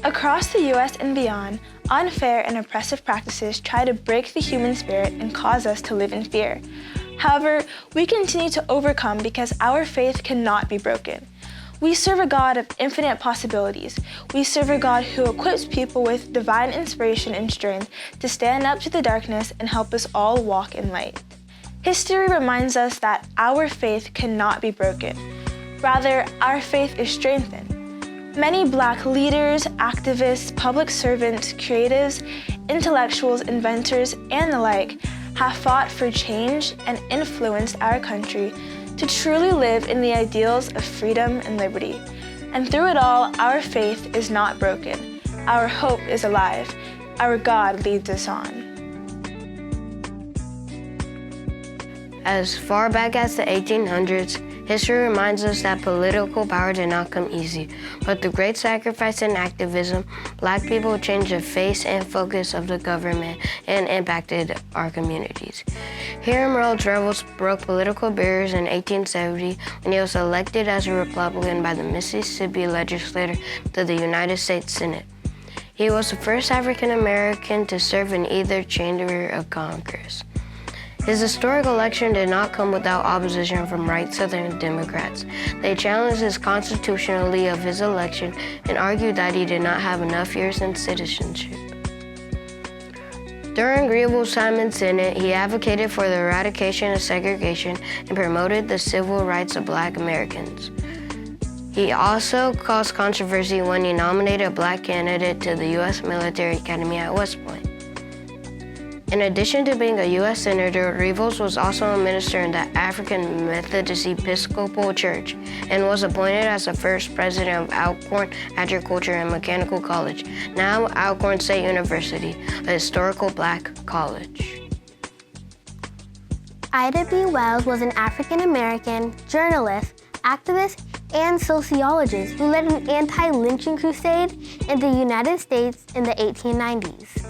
Across the U.S. and beyond, unfair and oppressive practices try to break the human spirit and cause us to live in fear. However, we continue to overcome because our faith cannot be broken. We serve a God of infinite possibilities. We serve a God who equips people with divine inspiration and strength to stand up to the darkness and help us all walk in light. History reminds us that our faith cannot be broken. Rather, our faith is strengthened. Many Black leaders, activists, public servants, creatives, intellectuals, inventors, and the like have fought for change and influenced our country to truly live in the ideals of freedom and liberty. And through it all, our faith is not broken. Our hope is alive. Our God leads us on. As far back as the 1800s, history reminds us that political power did not come easy, but through great sacrifice and activism, Black people changed the face and focus of the government and impacted our communities. Hiram Rhodes Revels broke political barriers in 1870 when he was elected as a Republican by the Mississippi legislature to the United States Senate. He was the first African American to serve in either chamber of Congress. His historic election did not come without opposition from right Southern Democrats. They challenged his constitutionality of his election and argued that he did not have enough years in citizenship. During Rebel's time in Senate, he advocated for the eradication of segregation and promoted the civil rights of Black Americans. He also caused controversy when he nominated a Black candidate to the U.S. Military Academy at West Point. In addition to being a U.S. Senator, Revels was also a minister in the African Methodist Episcopal Church and was appointed as the first president of Alcorn Agriculture and Mechanical College, now Alcorn State University, a historical Black college. Ida B. Wells was an African-American journalist, activist, and sociologist who led an anti-lynching crusade in the United States in the 1890s.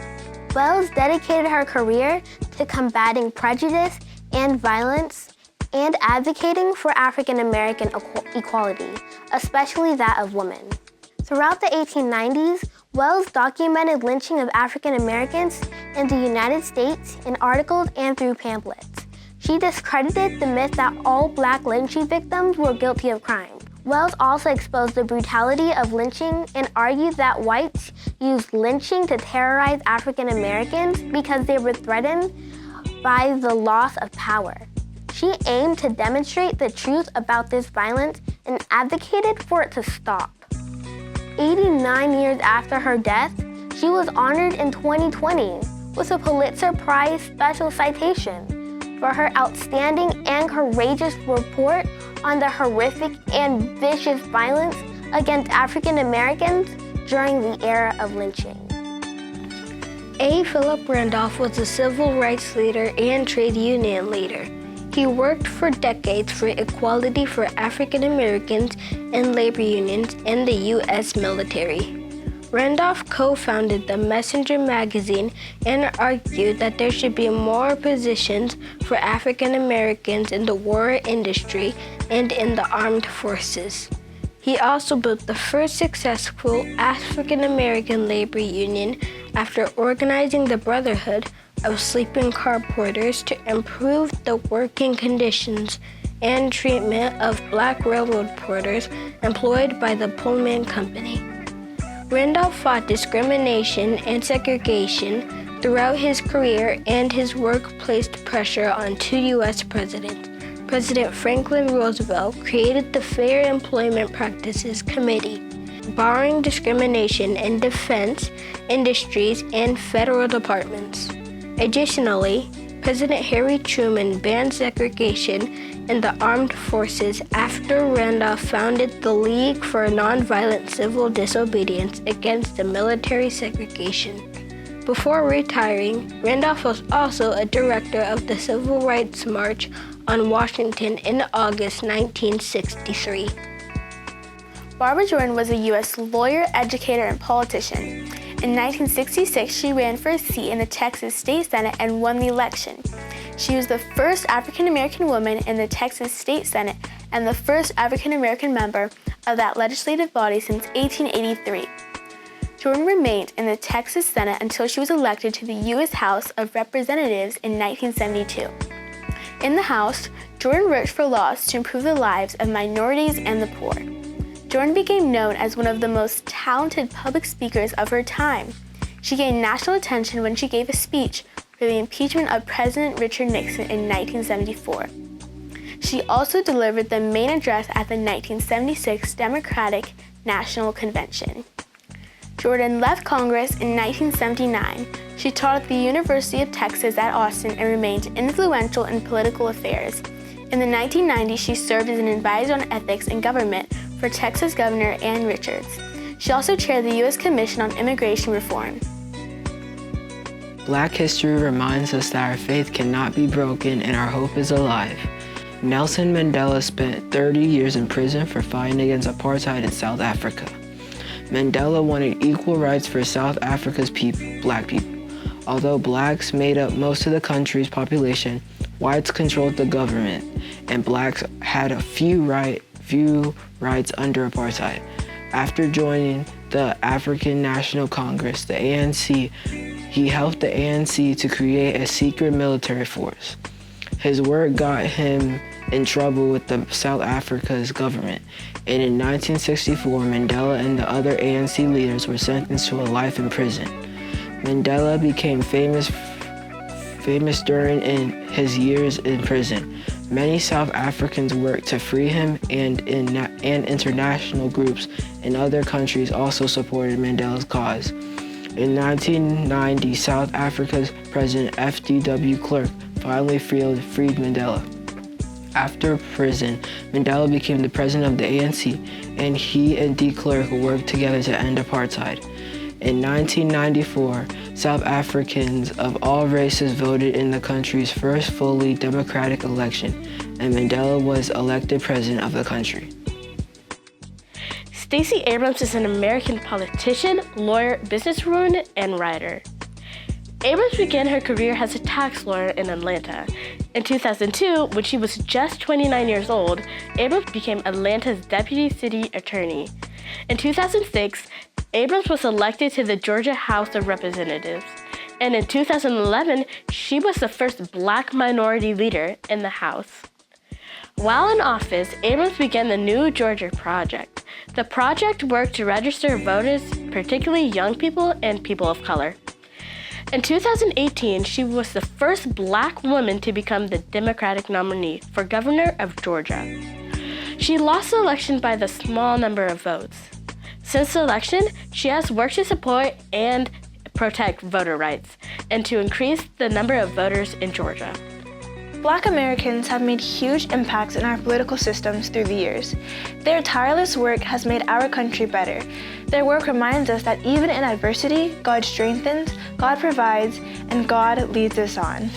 Wells dedicated her career to combating prejudice and violence and advocating for African American equality, especially that of women. Throughout the 1890s, Wells documented lynching of African Americans in the United States in articles and through pamphlets. She discredited the myth that all Black lynching victims were guilty of crime. Wells also exposed the brutality of lynching and argued that whites used lynching to terrorize African Americans because they were threatened by the loss of power. She aimed to demonstrate the truth about this violence and advocated for it to stop. 89 years after her death, she was honored in 2020 with a Pulitzer Prize special citation for her outstanding and courageous report on the horrific and vicious violence against African Americans during the era of lynching. A. Philip Randolph was a civil rights leader and trade union leader. He worked for decades for equality for African Americans and labor unions in the U.S. military. Randolph co-founded the Messenger magazine and argued that there should be more positions for African Americans in the war industry and in the armed forces. He also built the first successful African American labor union after organizing the Brotherhood of Sleeping Car Porters to improve the working conditions and treatment of Black railroad porters employed by the Pullman Company. Randolph fought discrimination and segregation throughout his career, and his work placed pressure on two U.S. presidents. President Franklin Roosevelt created the Fair Employment Practices Committee, barring discrimination in defense, industries, and federal departments. Additionally, President Harry Truman banned segregation in the armed forces after Randolph founded the League for Nonviolent Civil Disobedience Against the Military Segregation. Before retiring, Randolph was also a director of the Civil Rights March on Washington in August 1963. Barbara Jordan was a U.S. lawyer, educator, and politician. In 1966, she ran for a seat in the Texas State Senate and won the election. She was the first African-American woman in the Texas State Senate and the first African-American member of that legislative body since 1883. Jordan remained in the Texas Senate until she was elected to the U.S. House of Representatives in 1972. In the House, Jordan worked for laws to improve the lives of minorities and the poor. Jordan became known as one of the most talented public speakers of her time. She gained national attention when she gave a speech for the impeachment of President Richard Nixon in 1974. She also delivered the main address at the 1976 Democratic National Convention. Jordan left Congress in 1979. She taught at the University of Texas at Austin and remained influential in political affairs. In the 1990s, she served as an advisor on ethics and government for Texas Governor Ann Richards. She also chaired the U.S. Commission on Immigration Reform. Black history reminds us that our faith cannot be broken and our hope is alive. Nelson Mandela spent 30 years in prison for fighting against apartheid in South Africa. Mandela wanted equal rights for South Africa's black people. Although blacks made up most of the country's population, whites controlled the government, and blacks had a few rights under apartheid. After joining the African National Congress, the ANC, he helped the ANC to create a secret military force. His work got him in trouble with the South Africa's government, and in 1964, Mandela and the other ANC leaders were sentenced to a life in prison. Mandela became famous during his years in prison. Many South Africans worked to free him, and international groups in other countries also supported Mandela's cause. In 1990, South Africa's President F.W. de Klerk finally freed Mandela. After prison, Mandela became the president of the ANC, and he and de Klerk worked together to end apartheid. In 1994, South Africans of all races voted in the country's first fully democratic election, and Mandela was elected president of the country. Stacey Abrams is an American politician, lawyer, businesswoman, and writer. Abrams began her career as a tax lawyer in Atlanta. In 2002, when she was just 29 years old, Abrams became Atlanta's deputy city attorney. In 2006, Abrams was elected to the Georgia House of Representatives. And in 2011, she was the first black minority leader in the House. While in office, Abrams began the New Georgia Project. The project worked to register voters, particularly young people and people of color. In 2018, she was the first black woman to become the Democratic nominee for governor of Georgia. She lost the election by the small number of votes. Since the election, she has worked to support and protect voter rights and to increase the number of voters in Georgia. Black Americans have made huge impacts in our political systems through the years. Their tireless work has made our country better. Their work reminds us that even in adversity, God strengthens, God provides, and God leads us on.